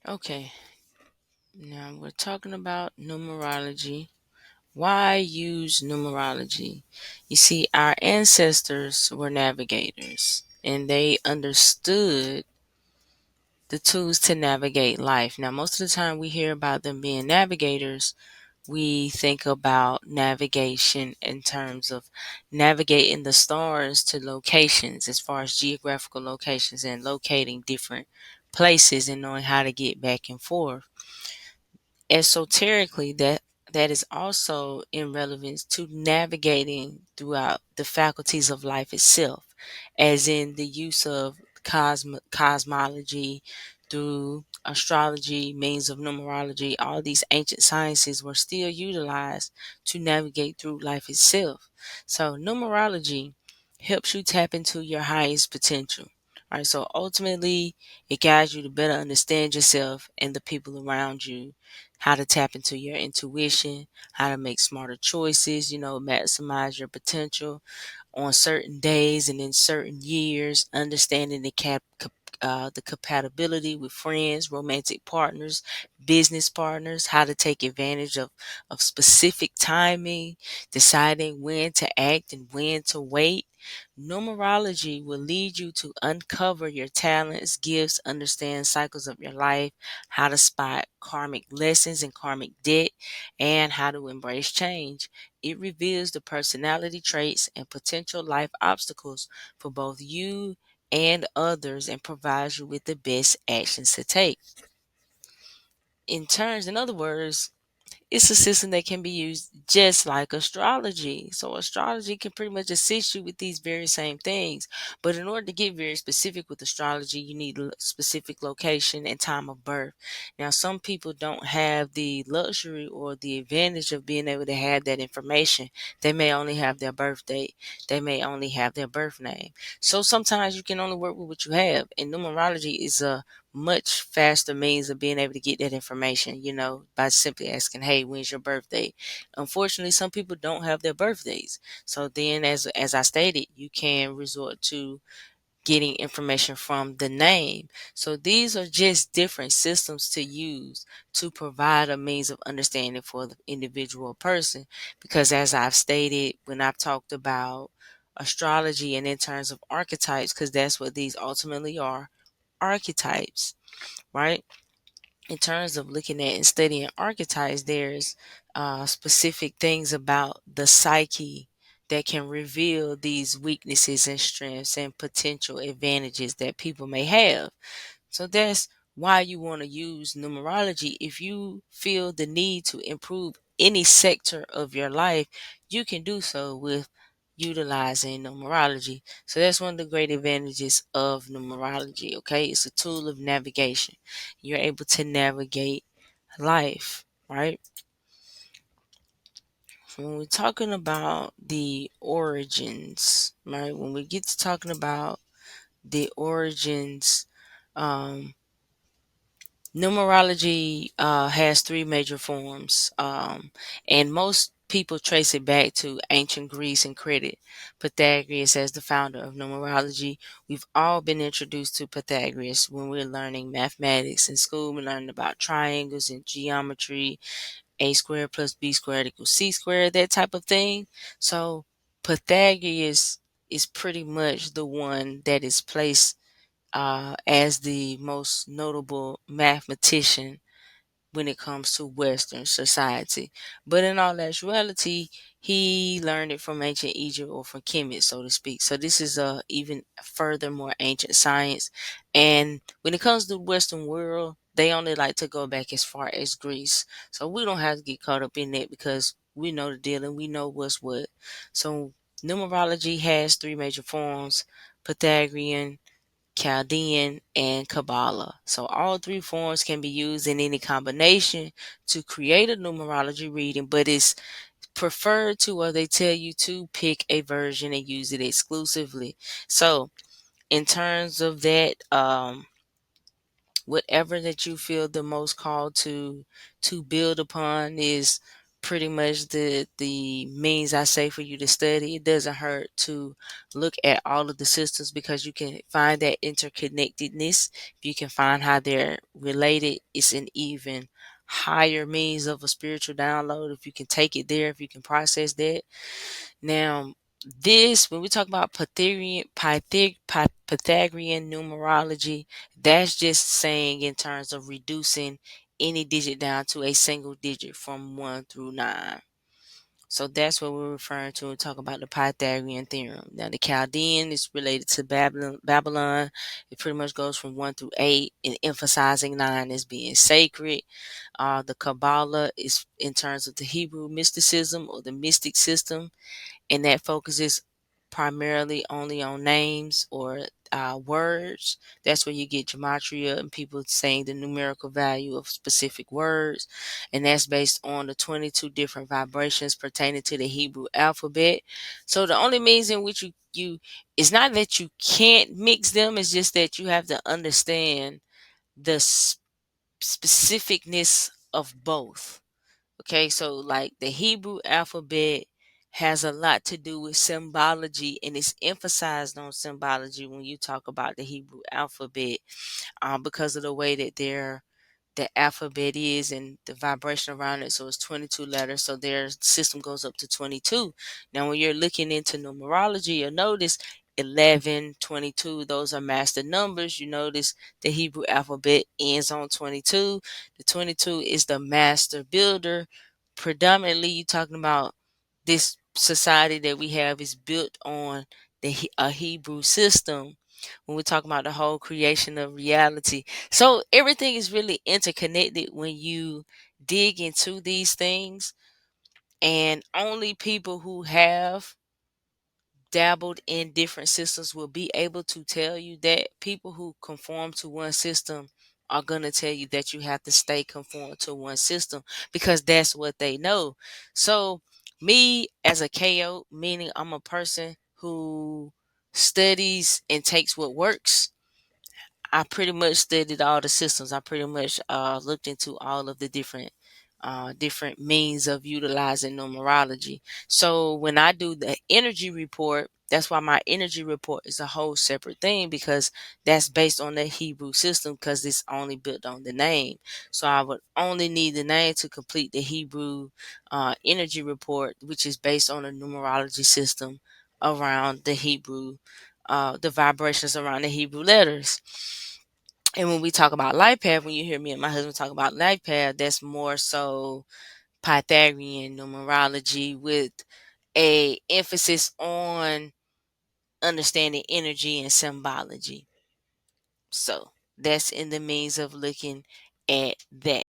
Okay, now we're talking about numerology. Why use numerology? You see, our ancestors were navigators and they understood the tools to navigate life. Now, most of the time we hear about them being navigators, we think about navigation in terms of navigating the stars to locations, as far as geographical locations and locating different places and knowing how to get back and forth. Esoterically, that is also in relevance to navigating throughout the faculties of life itself, as in the use of cosmology through astrology, means of numerology. All these ancient sciences were still utilized to navigate through life itself. So numerology helps you tap into your highest potential. All right, so ultimately it guides you to better understand yourself and the people around you, how to tap into your intuition, how to make smarter choices, maximize your potential on certain days and in certain years, understanding the compatibility with friends, romantic partners, business partners, how to take advantage of specific timing, deciding when to act and when to wait. Numerology will lead you to uncover your talents, gifts, understand cycles of your life, how to spot karmic lessons and karmic debt, and how to embrace change. It reveals the personality traits and potential life obstacles for both you and others and provides you with the best actions to take. In other words, it's a system that can be used just like astrology. So astrology can pretty much assist you with these very same things. But in order to get very specific with astrology, you need a specific location and time of birth. Now, some people don't have the luxury or the advantage of being able to have that information. They may only have their birth date. They may only have their birth name. So sometimes you can only work with what you have. And numerology is a much faster means of being able to get that information, by simply asking, hey, when's your birthday? Unfortunately, some people don't have their birthdays. So then, as I stated, you can resort to getting information from the name. So these are just different systems to use to provide a means of understanding for the individual person. Because as I've stated, when I've talked about astrology and in terms of archetypes, because that's what these ultimately are, archetypes, right? In terms of looking at and studying archetypes, there's specific things about the psyche that can reveal these weaknesses and strengths and potential advantages that people may have. So that's why you want to use numerology. If you feel the need to improve any sector of your life, you can do so with utilizing numerology. So that's one of the great advantages of numerology. Okay, it's a tool of navigation. You're able to navigate life, right? When we're talking about the origins, right? When we get to talking about the origins, um, numerology has three major forms, and most people trace it back to ancient Greece and credit Pythagoras as the founder of numerology. We've all been introduced to Pythagoras when we're learning mathematics in school. We learned about triangles and geometry, a squared plus b squared equals c squared, that type of thing. So Pythagoras is pretty much the one that is placed as the most notable mathematician when it comes to Western society. But in all actuality, he learned it from ancient Egypt or from Kemet, so to speak. So this is a even further more ancient science. And when it comes to the Western world, they only like to go back as far as Greece. So we don't have to get caught up in that because we know the deal and we know what's what. So numerology has three major forms: Pythagorean, Chaldean, and Kabbalah. So all three forms can be used in any combination to create a numerology reading, but it's preferred to, or they tell you to pick a version and use it exclusively. So in terms of that, whatever that you feel the most called to build upon is pretty much the means I say for you to study. It doesn't hurt to look at all of the systems because you can find that interconnectedness. If you can find how they're related, it's an even higher means of a spiritual download. If you can take it there, if you can process that. Now, this when we talk about Pythagorean numerology, that's just saying in terms of reducing any digit down to a single digit from 1 through 9. So that's what we're referring to and talk about the Pythagorean theorem. Now, the Chaldean is related to Babylon. It pretty much goes from 1 through 8 and emphasizing 9 as being sacred. The Kabbalah is in terms of the Hebrew mysticism or the mystic system, and that focuses primarily only on names or words. That's where you get gematria and people saying the numerical value of specific words, and that's based on the 22 different vibrations pertaining to the Hebrew alphabet. So the only means in which you it's not that you can't mix them; it's just that you have to understand the specificness of both. Okay, so like the Hebrew alphabet has a lot to do with symbology, and it's emphasized on symbology when you talk about the Hebrew alphabet, because of the way that the alphabet is and the vibration around it. So it's 22 letters. So their system goes up to 22. Now, when you're looking into numerology, you'll notice 11, 22, those are master numbers. You notice the Hebrew alphabet ends on 22. The 22 is the master builder. Predominantly, you're talking about this society that we have is built on a Hebrew system when we're talking about the whole creation of reality. So everything is really interconnected when you dig into these things, and only people who have dabbled in different systems will be able to tell you that. People who conform to one system are going to tell you that you have to stay conformed to one system because that's what they know. So me as a KO, meaning I'm a person who studies and takes what works, I pretty much studied all the systems. I pretty much looked into all of the different means of utilizing numerology. So when I do the energy report, that's why my energy report is a whole separate thing, because that's based on the Hebrew system because it's only built on the name. So I would only need the name to complete the Hebrew energy report, which is based on a numerology system around the Hebrew, the vibrations around the Hebrew letters. And when we talk about life path, when you hear me and my husband talk about life path, that's more so Pythagorean numerology with a emphasis on understanding energy and symbology. So that's in the means of looking at that.